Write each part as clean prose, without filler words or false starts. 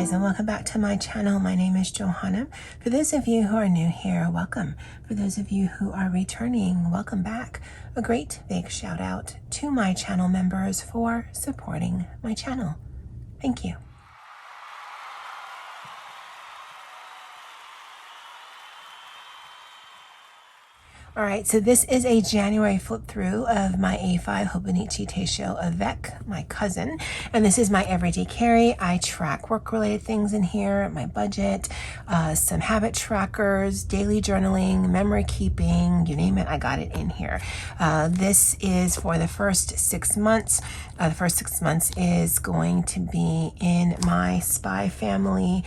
guys, and welcome back to my channel. My name is Johanna. For those of you who are new here, welcome. For those of you who are returning, welcome back. A great big shout out to my channel members for supporting my channel. Thank you. All right, so this is a January flip through of my A5 Hobonichi Cousin Avec, my cousin. And this is my everyday carry. I track work-related things in here, my budget, some habit trackers, daily journaling, memory keeping, you name it, I got it in here. This is for the first 6 months. The first 6 months is going to be in my Spy Family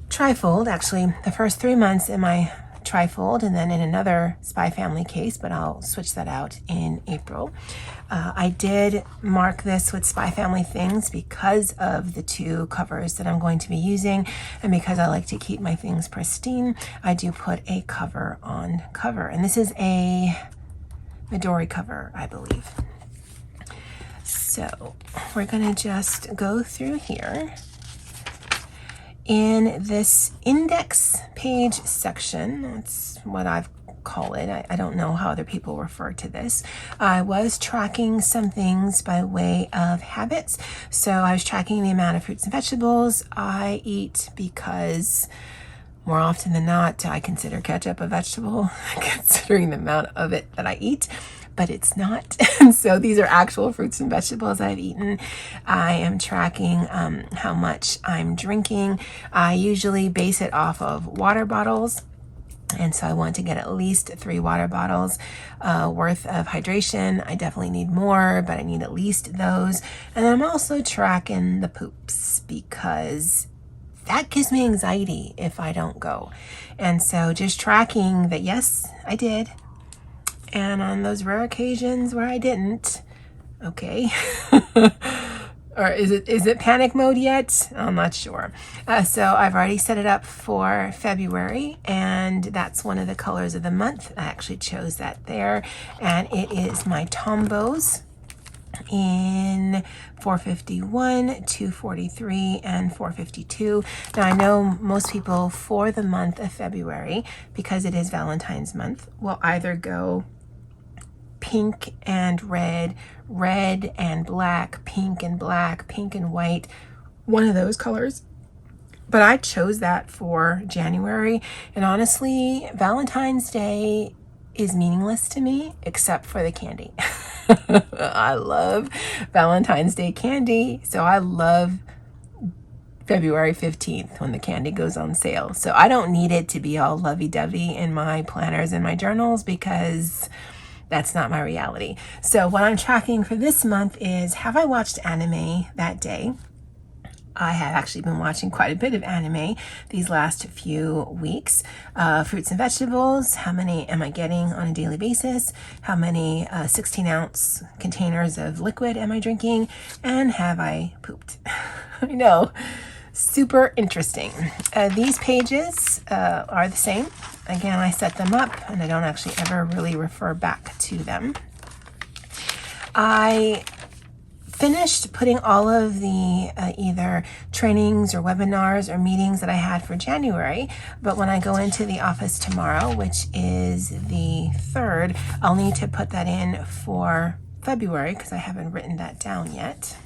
trifold. Actually, the first 3 months in my trifold, and then in another Spy Family case, but I'll switch that out in April. I did mark this with Spy Family things because of the 2 covers that I'm going to be using, and because I like to keep my things pristine, I do put a cover on cover. And this is a Midori cover, I believe. So we're gonna just go through here. In this index page section, that's what I've called it. I don't know how other people refer to this. I was tracking some things by way of habits. So I was tracking the amount of fruits and vegetables I eat because more often than not, I consider ketchup a vegetable, considering the amount of it that I eat. But it's not. And so these are actual fruits and vegetables I've eaten. I am tracking how much I'm drinking. I usually base it off of water bottles. And so I want to get at least 3 water bottles worth of hydration. I definitely need more, but I need at least those. And I'm also tracking the poops because that gives me anxiety if I don't go. And so just tracking that, yes, I did. And on those rare occasions where I didn't, okay. Or is it panic mode yet? I'm not sure. So I've already set it up for February, and that's one of the colors of the month. I actually chose that there, and it is my Tombos in 451, 243, and 452. Now I know most people for the month of February, because it is Valentine's month, will either go pink and red, red and black, pink and black, pink and white, one of those colors. But I chose that for January, and honestly, Valentine's Day is meaningless to me except for the candy. I love Valentine's Day candy, so I love February 15th when the candy goes on sale. So I don't need it to be all lovey-dovey in my planners and my journals because that's not my reality. So what I'm tracking for this month is, have I watched anime that day? I have actually been watching quite a bit of anime these last few weeks. Fruits and vegetables, how many am I getting on a daily basis? How many 16-ounce containers of liquid am I drinking? And have I pooped? I know, super interesting. These pages are the same. Again, I set them up and I don't actually ever really refer back to them. I finished putting all of the either trainings or webinars or meetings that I had for January, but when I go into the office tomorrow, which is the 3rd, I'll need to put that in for February because I haven't written that down yet.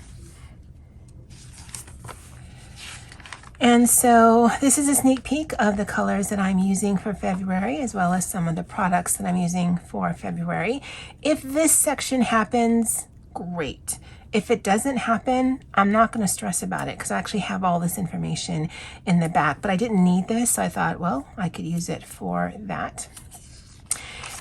And so this is a sneak peek of the colors that I'm using for February, as well as some of the products that I'm using for February. If this section happens, great. If it doesn't happen, I'm not going to stress about it because I actually have all this information in the back, but I didn't need this, so I thought, well, I could use it for that.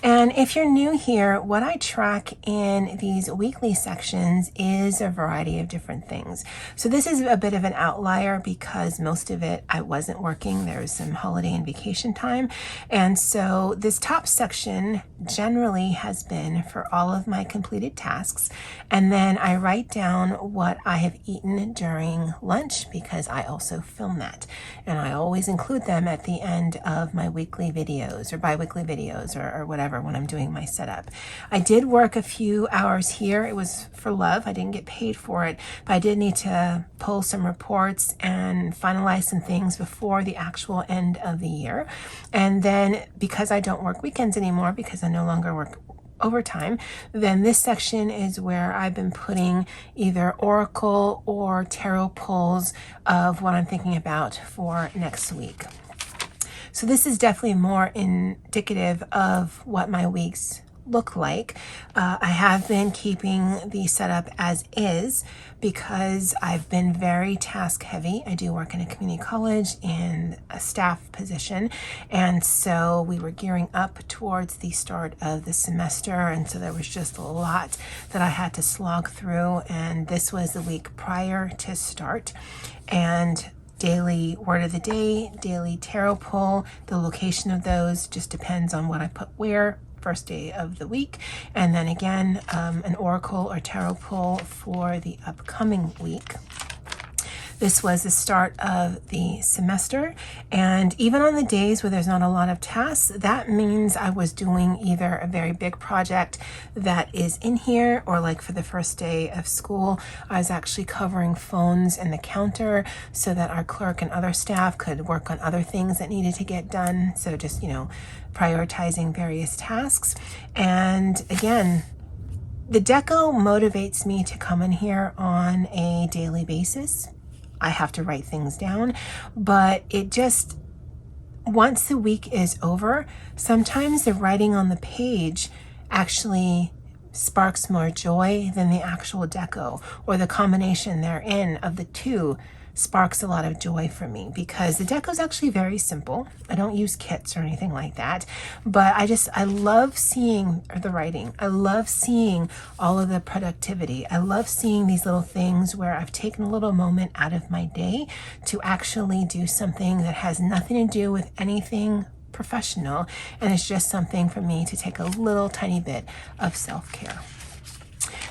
And if you're new here, what I track in these weekly sections is a variety of different things. So this is a bit of an outlier because most of it I wasn't working. There was some holiday and vacation time. And so this top section generally has been for all of my completed tasks. And then I write down what I have eaten during lunch because I also film that. And I always include them at the end of my weekly videos or bi-weekly videos or whatever whatever when I'm doing my setup. I did work a few hours here. It was for love. I didn't get paid for it, but I did need to pull some reports and finalize some things before the actual end of the year. And then because I don't work weekends anymore, because I no longer work overtime, then this section is where I've been putting either oracle or tarot pulls of what I'm thinking about for next week. So this is definitely more indicative of what my weeks look like. I have been keeping the setup as is because I've been very task heavy. I do work in a community college in a staff position, and so we were gearing up towards the start of the semester, and so there was just a lot that I had to slog through, and this was the week prior to start. And daily word of the day, daily tarot pull, the location of those just depends on what I put where, first day of the week, and then again an oracle or tarot pull for the upcoming week. This was the start of the semester, and even on the days where there's not a lot of tasks, that means I was doing either a very big project that is in here, or like for the first day of school, I was actually covering phones and the counter so that our clerk and other staff could work on other things that needed to get done. So just, prioritizing various tasks. And again, the deco motivates me to come in here on a daily basis. I have to write things down, but it just, once the week is over, sometimes the writing on the page actually sparks more joy than the actual deco, or the combination therein of the two sparks a lot of joy for me, because the deco is actually very simple. I don't use kits or anything like that, but I love seeing the writing. I love seeing all of the productivity. I love seeing these little things where I've taken a little moment out of my day to actually do something that has nothing to do with anything professional, and it's just something for me to take a little tiny bit of self-care.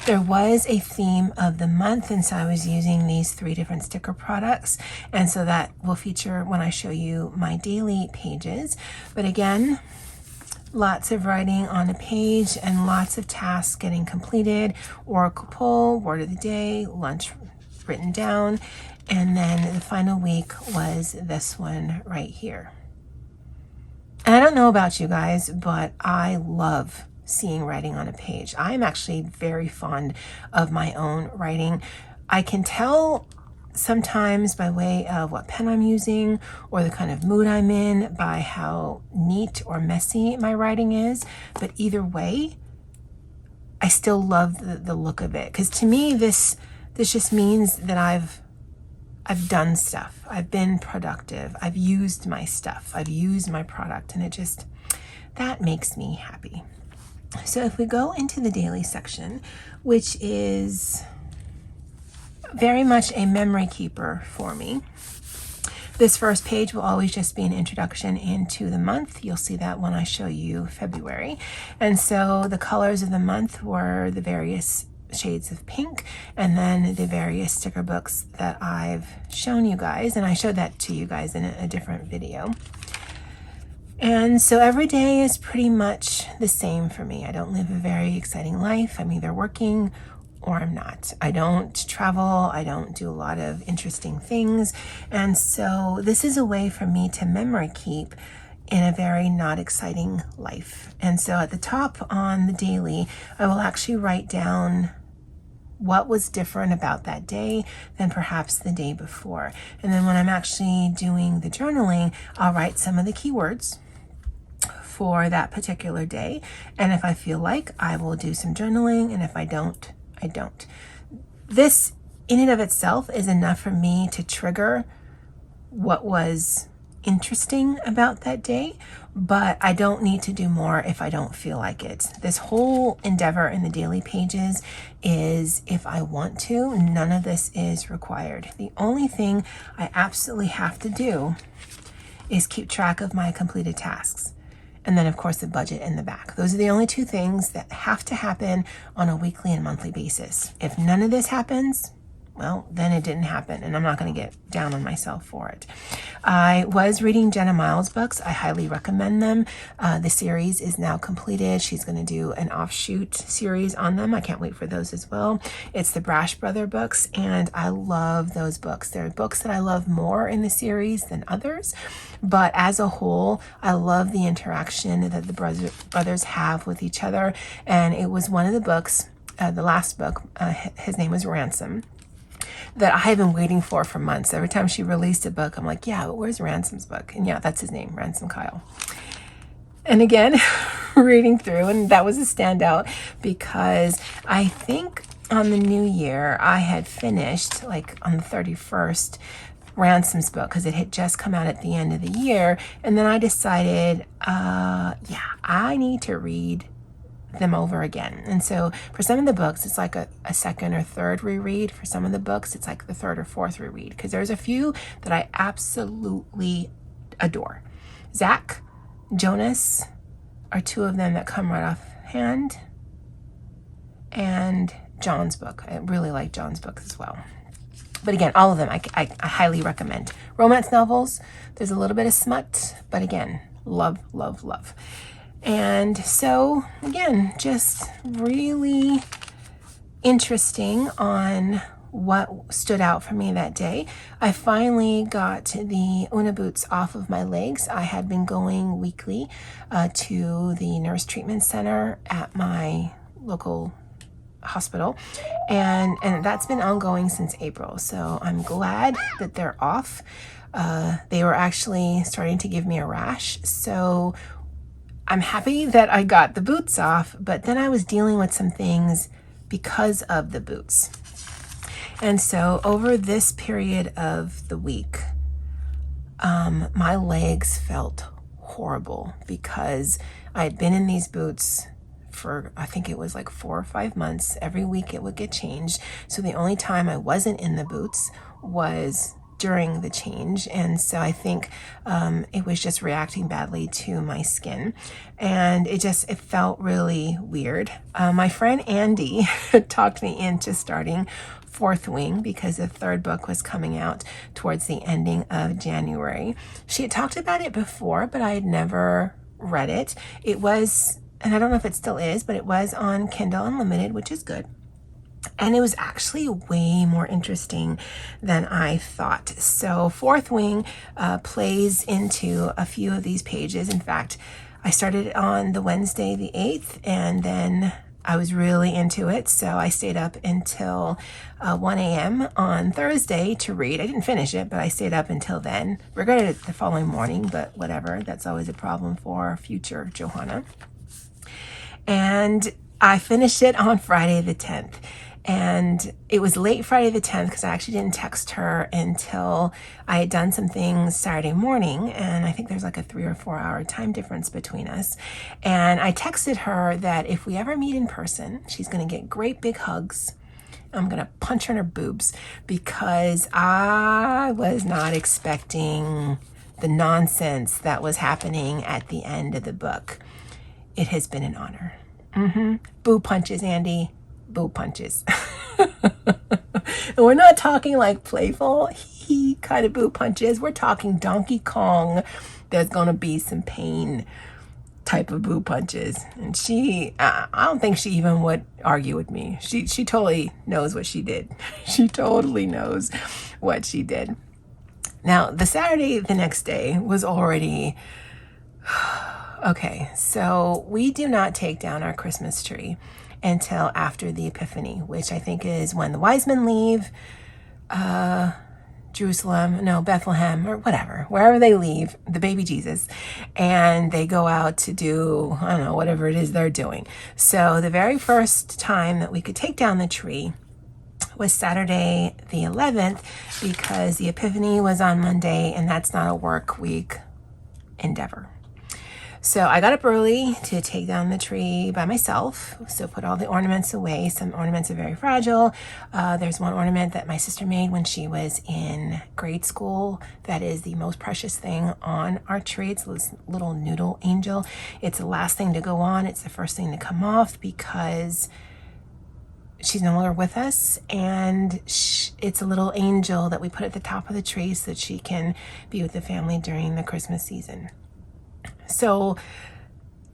There was a theme of the month, and so I was using these 3 different sticker products, and so that will feature when I show you my daily pages. But again, lots of writing on a page and lots of tasks getting completed. Oracle pull, word of the day, lunch written down, and then the final week was this one right here. And I don't know about you guys, but I love seeing writing on a page. I'm actually very fond of my own writing. I can tell sometimes by way of what pen I'm using or the kind of mood I'm in by how neat or messy my writing is, but either way, I still love the look of it, because to me this just means that I've done stuff. I've been productive. I've used my stuff. I've used my product, and that makes me happy. So if we go into the daily section, which is very much a memory keeper for me, this first page will always just be an introduction into the month. You'll see that when I show you February. And so the colors of the month were the various shades of pink, and then the various sticker books that I've shown you guys, and I showed that to you guys in a different video. And so every day is pretty much the same for me. I don't live a very exciting life. I'm either working or I'm not. I don't travel. I don't do a lot of interesting things. And so this is a way for me to memory keep in a very not exciting life. And so at the top on the daily, I will actually write down what was different about that day than perhaps the day before. And then when I'm actually doing the journaling, I'll write some of the keywords for that particular day. And if I feel like, I will do some journaling, and if I don't, I don't. This in and of itself is enough for me to trigger what was interesting about that day, but I don't need to do more if I don't feel like it. This whole endeavor in the daily pages is if I want to. None of this is required. The only thing I absolutely have to do is keep track of my completed tasks. And then, of course, the budget in the back. Those are the only 2 things that have to happen on a weekly and monthly basis. If none of this happens, well, then it didn't happen, and I'm not going to get down on myself for it. I was reading Jenna Miles' books. I highly recommend them. The series is now completed. She's going to do an offshoot series on them. I can't wait for those as well. It's the Brash Brother books, and I love those books. There are books that I love more in the series than others, but as a whole, I love the interaction that the brothers have with each other, and it was one of the books, the last book, his name was Ransom, that I have been waiting for months. Every time she released a book, I'm like, yeah, but where's Ransom's book? And yeah, that's his name, Ransom Kyle. And again, reading through, and that was a standout because I think on the new year, I had finished, like on the 31st, Ransom's book, because it had just come out at the end of the year. And then I decided, yeah, I need to read them over again. And so for some of the books, it's like a second or third reread. For some of the books, it's like the third or fourth reread, because there's a few that I absolutely adore. Zach, Jonas are two of them that come right off hand, and John's book. I really like John's book as well. But again, all of them I highly recommend. Romance novels, there's a little bit of smut, but again, love, love, love. And so again, just really interesting on what stood out for me that day. I finally got the Una boots off of my legs. I had been going weekly to the nurse treatment center at my local hospital, and that's been ongoing since April. So I'm glad that they're off. They were actually starting to give me a rash, so I'm happy that I got the boots off, but then I was dealing with some things because of the boots. And so over this period of the week, my legs felt horrible because I had been in these boots for, I think it was like 4 or 5 months. Every week it would get changed. So the only time I wasn't in the boots was during the change. And so I think it was just reacting badly to my skin, and it felt really weird. My friend Andie talked me into starting Fourth Wing because the third book was coming out towards the ending of January. She had talked about it before, but I had never read it. It was, and I don't know if it still is, but it was on Kindle Unlimited, which is good. And it was actually way more interesting than I thought. So Fourth Wing plays into a few of these pages. In fact, I started on the Wednesday the 8th, and then I was really into it. So I stayed up until 1 a.m. on Thursday to read. I didn't finish it, but I stayed up until then. Regretted it the following morning, but whatever. That's always a problem for future Johanna. And I finished it on Friday the 10th. And it was late Friday the 10th because I actually didn't text her until I had done some things Saturday morning. And I think there's like a 3 or 4 hour time difference between us. And I texted her that if we ever meet in person, she's going to get great big hugs. I'm going to punch her in her boobs because I was not expecting the nonsense that was happening at the end of the book. It has been an honor. Boob punches, Andie. Boob punches. And we're not talking like playful kind of boob punches. We're talking Donkey Kong. There's gonna be some pain type of boob punches. And I don't think she even would argue with me. She totally knows what she did. She totally knows what she did. Now the Saturday the next day was already okay. So we do not take down our Christmas tree until after the Epiphany, which I think is when the wise men leave Bethlehem, or whatever, wherever they leave, the baby Jesus, and they go out to do, I don't know, whatever it is they're doing. So the very first time that we could take down the tree was Saturday the 11th, because the Epiphany was on Monday, and that's not a work week endeavor. So I got up early to take down the tree by myself. So put all the ornaments away. Some ornaments are very fragile. There's one ornament that my sister made when she was in grade school. That is the most precious thing on our tree. It's this little noodle angel. It's the last thing to go on. It's the first thing to come off because she's no longer with us, and it's a little angel that we put at the top of the tree so that she can be with the family during the Christmas season. So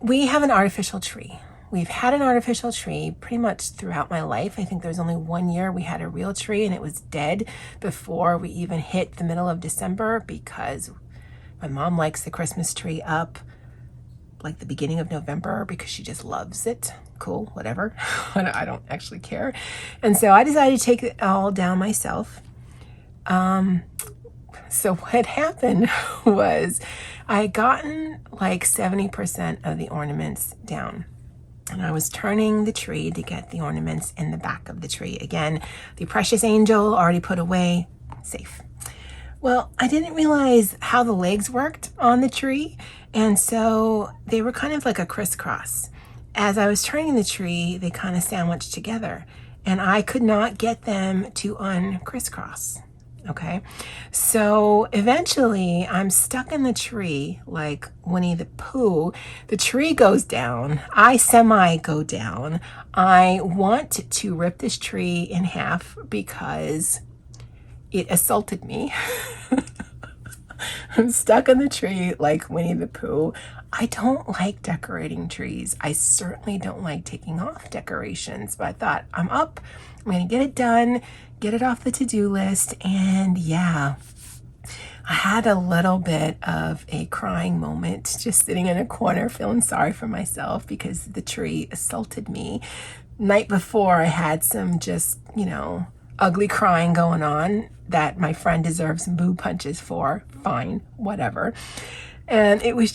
we have an artificial tree. We've had an artificial tree pretty much throughout my life. I think there's only 1 year we had a real tree, and it was dead before we even hit the middle of December, because my mom likes the Christmas tree up like the beginning of November because she just loves it. Cool, whatever. I don't actually care. And so I decided to take it all down myself. So what happened was I had gotten like 70% of the ornaments down. And I was turning the tree to get the ornaments in the back of the tree. Again, the precious angel already put away, safe. Well, I didn't realize how the legs worked on the tree. And so they were kind of like a crisscross. As I was turning the tree, they kind of sandwiched together, and I could not get them to uncrisscross. Okay. So eventually I'm stuck in the tree like Winnie the Pooh. The tree goes down. I semi go down. I want to rip this tree in half because it assaulted me. I'm stuck in the tree like Winnie the Pooh. I don't like decorating trees. I certainly don't like taking off decorations, but I thought, I'm up. I'm going to get it done, get it off the to-do list. And yeah, I had a little bit of a crying moment, just sitting in a corner feeling sorry for myself because the tree assaulted me. Night before, I had some just, ugly crying going on that my friend deserves some boo punches for. Fine, whatever. And it was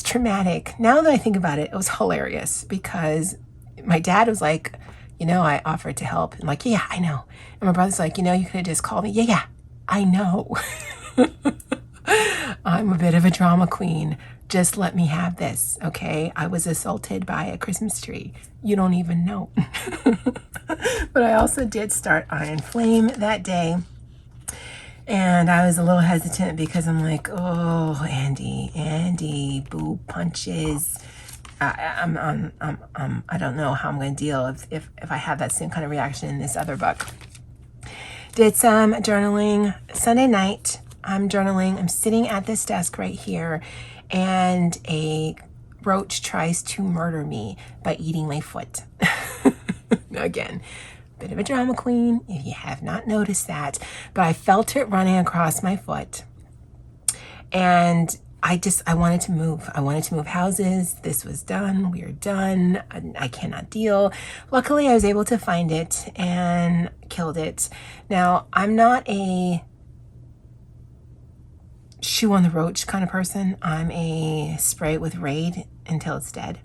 traumatic. Now that I think about it, it was hilarious because my dad was like, I offered to help. I'm like, yeah, I know. And my brother's like, you could have just called me. Yeah, I know. I'm a bit of a drama queen. Just let me have this, okay? I was assaulted by a Christmas tree. You don't even know. But I also did start Iron Flame that day. And I was a little hesitant because I'm like, oh, Andie, boo punches. I don't know how I'm going to deal if I have that same kind of reaction in this other book. Did some journaling Sunday night. I'm journaling. I'm sitting at this desk right here, and a roach tries to murder me by eating my foot. Again, bit of a drama queen, if you have not noticed that, but I felt it running across my foot, and I wanted to move. I wanted to move houses. This was done. We are done. I cannot deal. Luckily, I was able to find it and killed it. Now, I'm not a shoe on the roach kind of person. I'm a spray it with Raid until it's dead.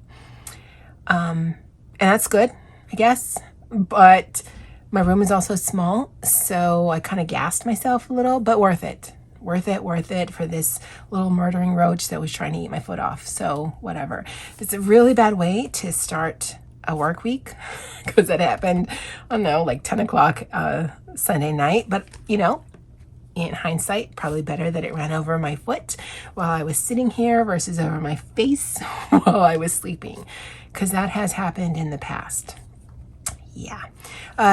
And that's good, I guess. But my room is also small, so I kind of gassed myself a little, but worth it. Worth it for this little murdering roach that was trying to eat my foot off. So whatever. It's a really bad way to start a work week because it happened, I don't know, like 10 o'clock Sunday night. But, in hindsight, probably better that it ran over my foot while I was sitting here versus over my face while I was sleeping, because that has happened in the past. Yeah.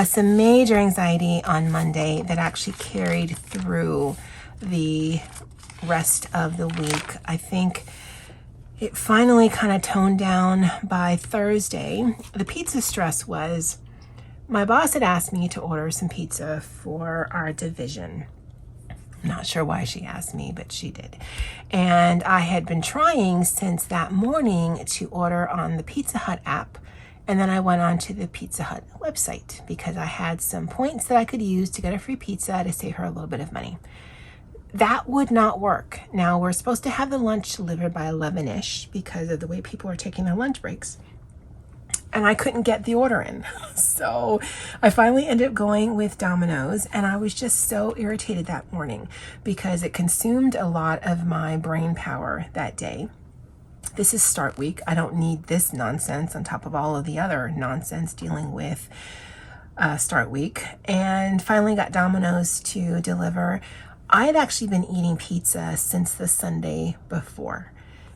Some major anxiety on Monday that actually carried through the rest of the week. I think it finally kind of toned down by Thursday. The pizza stress was my boss had asked me to order some pizza for our division. I'm not sure why she asked me, but she did. And I had been trying since that morning to order on the Pizza Hut app. And then I went on to the Pizza Hut website because I had some points that I could use to get a free pizza to save her a little bit of money. That would not work. Now, we're supposed to have the lunch delivered by 11-ish because of the way people are taking their lunch breaks. And I couldn't get the order in. So I finally ended up going with Domino's, and I was just so irritated that morning because it consumed a lot of my brain power that day. This is start week. I don't need this nonsense on top of all of the other nonsense dealing with start week. And finally got Domino's to deliver. I had actually been eating pizza since the Sunday before.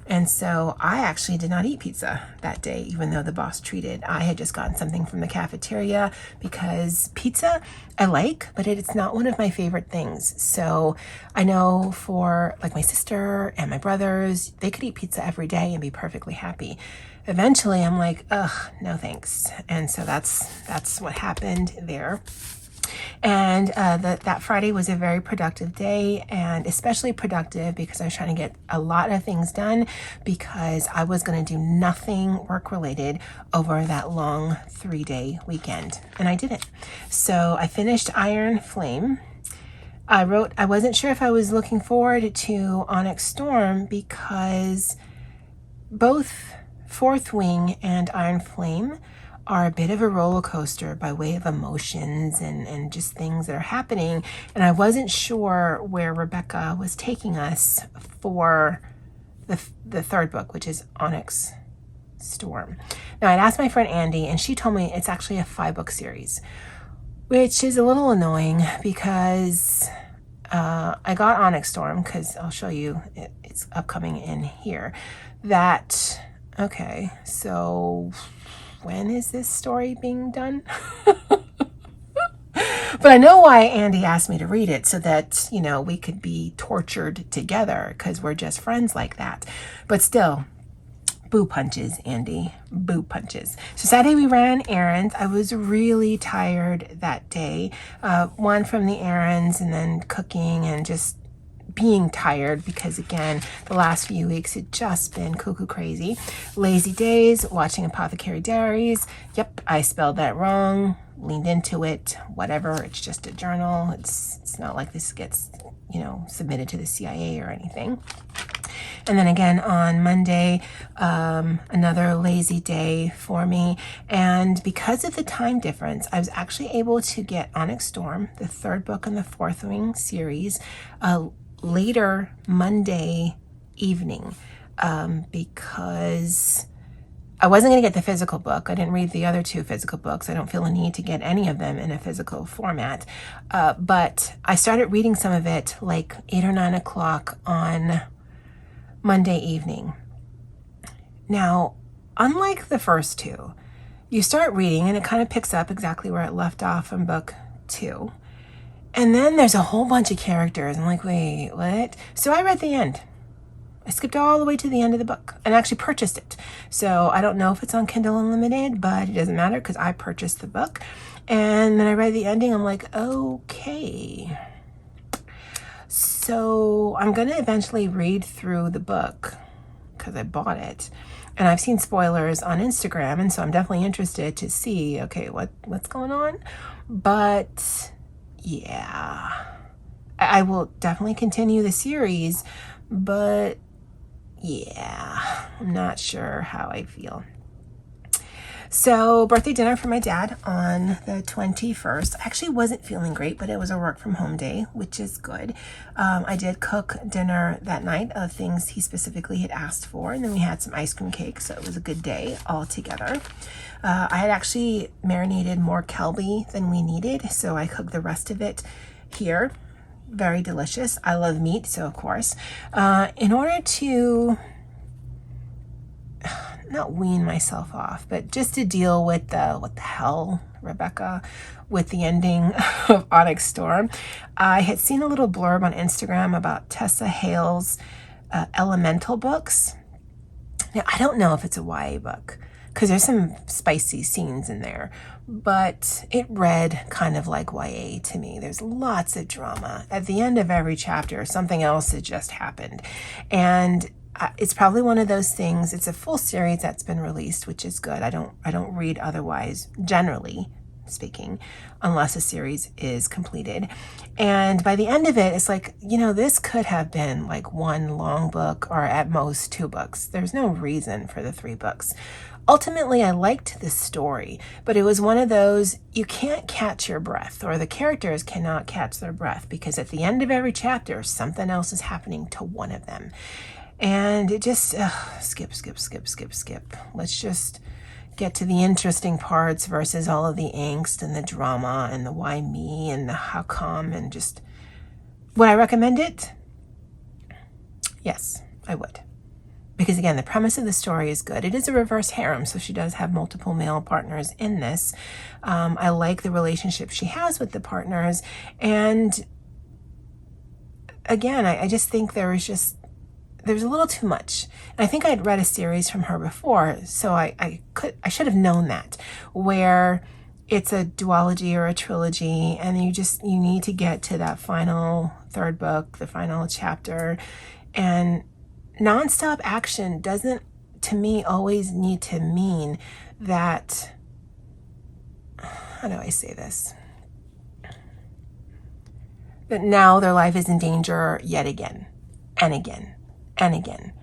And so I actually did not eat pizza that day, even though the boss treated. I had just gotten something from the cafeteria because pizza I like, but it's not one of my favorite things. So I know for like my sister and my brothers, they could eat pizza every day and be perfectly happy. Eventually I'm like, ugh, no thanks. And so that's what happened there. And that Friday was a very productive day, and especially productive because I was trying to get a lot of things done because I was going to do nothing work related over that long 3-day weekend, and I didn't. So I finished Iron Flame. I wasn't sure if I was looking forward to Onyx Storm because both Fourth Wing and Iron Flame are a bit of a roller coaster by way of emotions and just things that are happening. And I wasn't sure where Rebecca was taking us for the third book, which is Onyx Storm. Now, I'd asked my friend Andie, and she told me it's actually a 5-book series, which is a little annoying because I got Onyx Storm because I'll show you it's upcoming in here. Okay, so when is this story being done? But I know why Andie asked me to read it, so that, we could be tortured together because we're just friends like that. But still, boo punches, Andie, boo punches. So Saturday we ran errands. I was really tired that day. One from the errands and then cooking and just being tired because, again, the last few weeks had just been cuckoo crazy. Lazy days, watching Apothecary Diaries. Yep, I spelled that wrong, leaned into it, whatever. It's just a journal. It's not like this gets, submitted to the CIA or anything. And then again on Monday, another lazy day for me. And because of the time difference, I was actually able to get Onyx Storm, the third book in the Fourth Wing series, later Monday evening, because I wasn't going to get the physical book. I didn't read the other 2 physical books. I don't feel a need to get any of them in a physical format. But I started reading some of it like 8 or 9 o'clock on Monday evening. Now, unlike the first 2, you start reading and it kind of picks up exactly where it left off in book 2. And then there's a whole bunch of characters. I'm like, wait, what? So I read the end. I skipped all the way to the end of the book and actually purchased it. So I don't know if it's on Kindle Unlimited, but it doesn't matter because I purchased the book. And then I read the ending. I'm like, okay. So I'm going to eventually read through the book because I bought it. And I've seen spoilers on Instagram. And so I'm definitely interested to see, okay, what's going on? But yeah, I will definitely continue the series, but yeah, I'm not sure how I feel. So birthday dinner for my dad on the 21st. I actually wasn't feeling great, but it was a work from home day, which is good. I did cook dinner that night of things he specifically had asked for, and then we had some ice cream cake, so it was a good day all together. I had actually marinated more kelby than we needed, so I cooked the rest of it here. Very delicious. I love meat, so of course. In order to not wean myself off, but just to deal with what the hell, Rebecca, with the ending of Onyx Storm, I had seen a little blurb on Instagram about Tessa Hale's Elemental books. Now, I don't know if it's a YA book because there's some spicy scenes in there, but it read kind of like YA to me. There's lots of drama. At the end of every chapter, something else had just happened. And it's probably one of those things. It's a full series that's been released, which is good. I don't read otherwise, generally speaking, unless a series is completed. And by the end of it, it's like, this could have been like one long book or at most 2 books. There's no reason for the 3 books. Ultimately, I liked the story, but it was one of those, you can't catch your breath, or the characters cannot catch their breath, because at the end of every chapter, something else is happening to one of them. And it just, skip. Let's just get to the interesting parts versus all of the angst and the drama and the why me and the how come, and just, would I recommend it? Yes, I would. because again, the premise of the story is good. It is a reverse harem, so she does have multiple male partners in this. I like the relationship she has with the partners. And again, I just think there's a little too much. And I think I'd read a series from her before, so I should have known that, where it's a duology or a trilogy, and you need to get to that final third book, the final chapter. And nonstop action doesn't, to me, always need to mean that, how do I say this? That now their life is in danger yet again and again and again,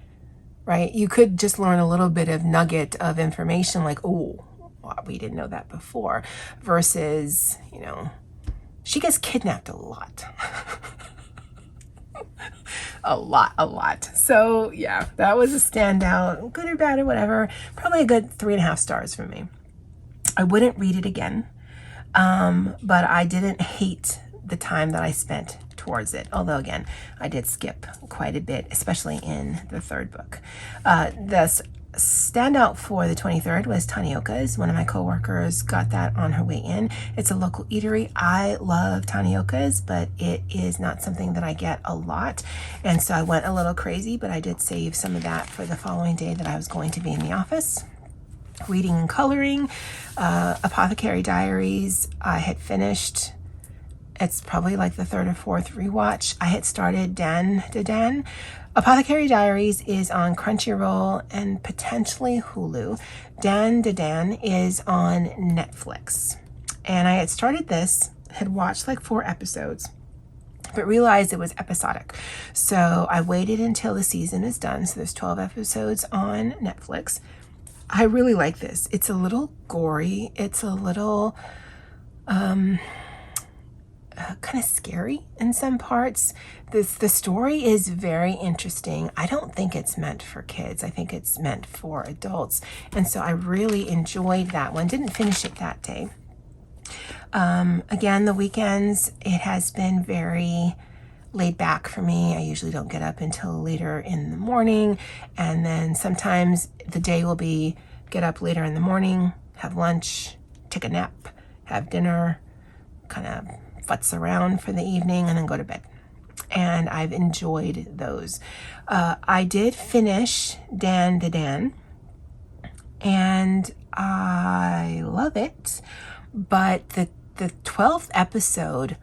right? You could just learn a little bit of nugget of information like, oh, well, we didn't know that before, versus, she gets kidnapped a lot. a lot. So yeah, that was a standout, good or bad or whatever. Probably a good 3.5 stars for me. I wouldn't read it again, but I didn't hate the time that I spent towards it. Although again, I did skip quite a bit, especially in the third book. The standout for the 23rd was Tanioka's. One of my coworkers got that on her way in. It's a local eatery. I love Tanioka's, but it is not something that I get a lot. And so I went a little crazy, but I did save some of that for the following day that I was going to be in the office. Reading and coloring, Apothecary Diaries, I had finished. It's probably like the third or fourth rewatch. I had started Dan to Dan. Apothecary Diaries is on Crunchyroll and potentially Hulu. Dan to Dan is on Netflix. And I had started this, had watched like 4 episodes, but realized it was episodic. So I waited until the season is done. So there's 12 episodes on Netflix. I really like this. It's a little gory. It's a little kind of scary in some parts. The story is very interesting. I don't think it's meant for kids. I think it's meant for adults. And so I really enjoyed that one. Didn't finish it that day. Again, the weekends, it has been very laid back for me. I usually don't get up until later in the morning. And then sometimes the day will be get up later in the morning, have lunch, take a nap, have dinner, kind of futz around for the evening, and then go to bed. And I've enjoyed those. I did finish Dan to Dan, and I love it. But the 12th episode,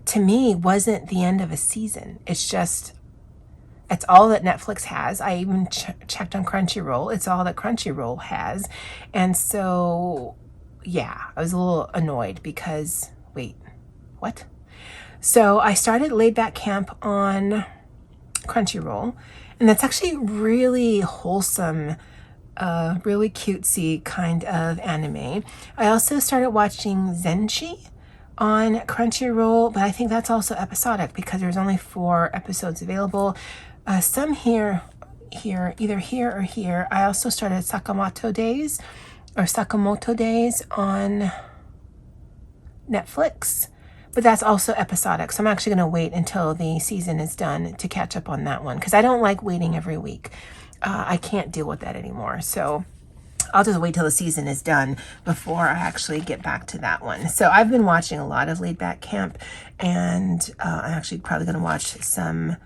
to me, wasn't the end of a season. It's all that Netflix has. I even checked on Crunchyroll. It's all that Crunchyroll has. And so, yeah, I was a little annoyed because, wait, what? So I started Laid Back Camp on Crunchyroll, and that's actually really wholesome, really cutesy kind of anime. I also started watching Zenshi on Crunchyroll, but I think that's also episodic because there's only 4 episodes available. Some here, either here or here. I also started Sakamoto Days on Netflix, but that's also episodic. So I'm actually going to wait until the season is done to catch up on that one because I don't like waiting every week. I can't deal with that anymore. So I'll just wait till the season is done before I actually get back to that one. So I've been watching a lot of Laid Back Camp, and I'm actually probably going to watch some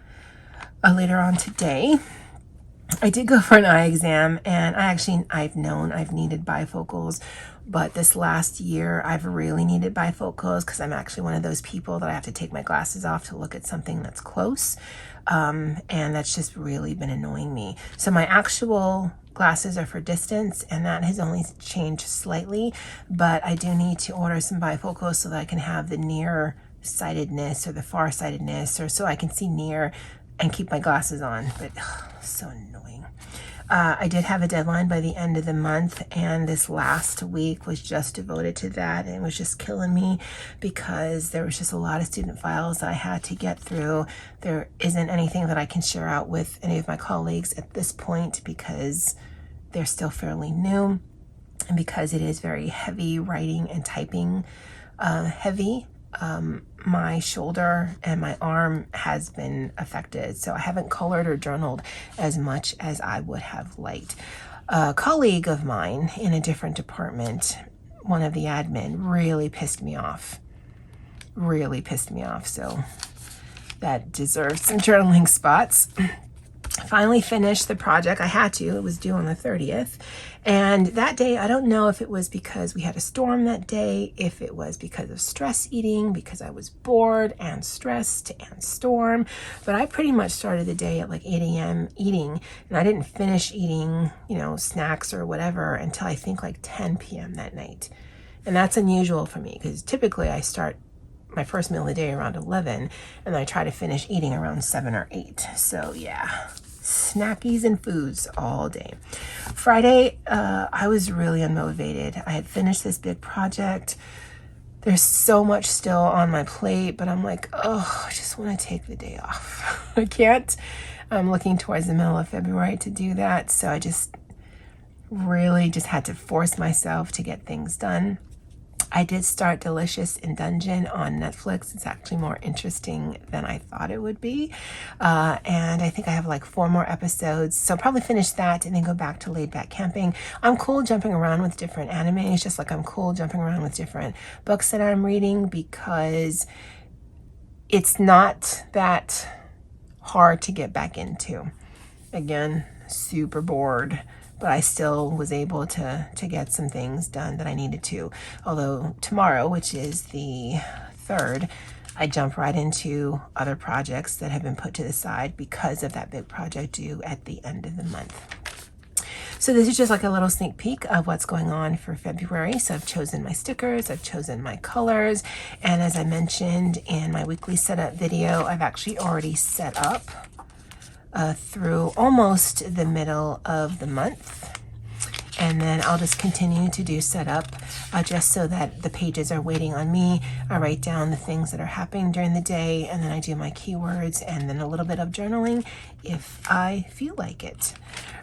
later on today. I did go for an eye exam, and I've known I've needed bifocals, but this last year I've really needed bifocals because I'm actually one of those people that I have to take my glasses off to look at something that's close. And that's just really been annoying me. So my actual glasses are for distance, and that has only changed slightly, but I do need to order some bifocals so that I can have the near sightedness or the far sightedness, or so I can see near and keep my glasses on. But so annoying. I did have a deadline by the end of the month, and this last week was just devoted to that. And it was just killing me because there was just a lot of student files I had to get through. There isn't anything that I can share out with any of my colleagues at this point because they're still fairly new, and because it is very heavy writing and typing heavy. my shoulder and my arm has been affected. So I haven't colored or journaled as much as I would have liked. A colleague of mine in a different department, one of the admin, really pissed me off. Really pissed me off. So that deserves some journaling spots. Finally finished the project. I had to. It was due on the 30th. And that day, I don't know if it was because we had a storm that day, if it was because of stress eating, because I was bored and stressed and storm, but I pretty much started the day at like 8 a.m. eating, and I didn't finish eating, snacks or whatever until I think like 10 p.m. that night. And that's unusual for me because typically I start my first meal of the day around 11 and I try to finish eating around 7 or 8. So yeah, snackies and foods all day. Friday, I was really unmotivated. I had finished this big project. There's so much still on my plate, but I'm like, oh, I just want to take the day off. I can't. I'm looking towards the middle of February to do that. So I just really just had to force myself to get things done. I did start Delicious in Dungeon on Netflix. It's actually more interesting than I thought it would be. And I think I have like 4 more episodes. So I'll probably finish that and then go back to Laid Back Camping. I'm cool jumping around with different animes, just like I'm cool jumping around with different books that I'm reading because it's not that hard to get back into. Again, super bored. But I still was able to get some things done that I needed to. Although tomorrow, which is the 3rd, I jump right into other projects that have been put to the side because of that big project due at the end of the month. So this is just like a little sneak peek of what's going on for February. So I've chosen my stickers, I've chosen my colors, and as I mentioned in my weekly setup video, I've actually already set up through almost the middle of the month, and then I'll just continue to do setup just so that the pages are waiting on me. I write down the things that are happening during the day, and then I do my keywords and then a little bit of journaling if I feel like it.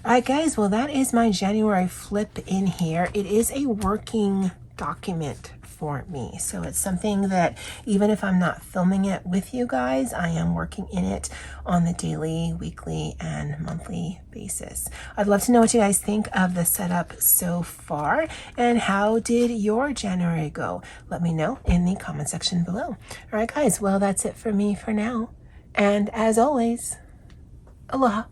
All right, guys, well, that is my January flip in here. It is a working document for me. So it's something that even if I'm not filming it with you guys, I am working in it on the daily, weekly, and monthly basis. I'd love to know what you guys think of the setup so far, and how did your January go? Let me know in the comment section below. All right, guys, well, that's it for me for now. And as always, aloha.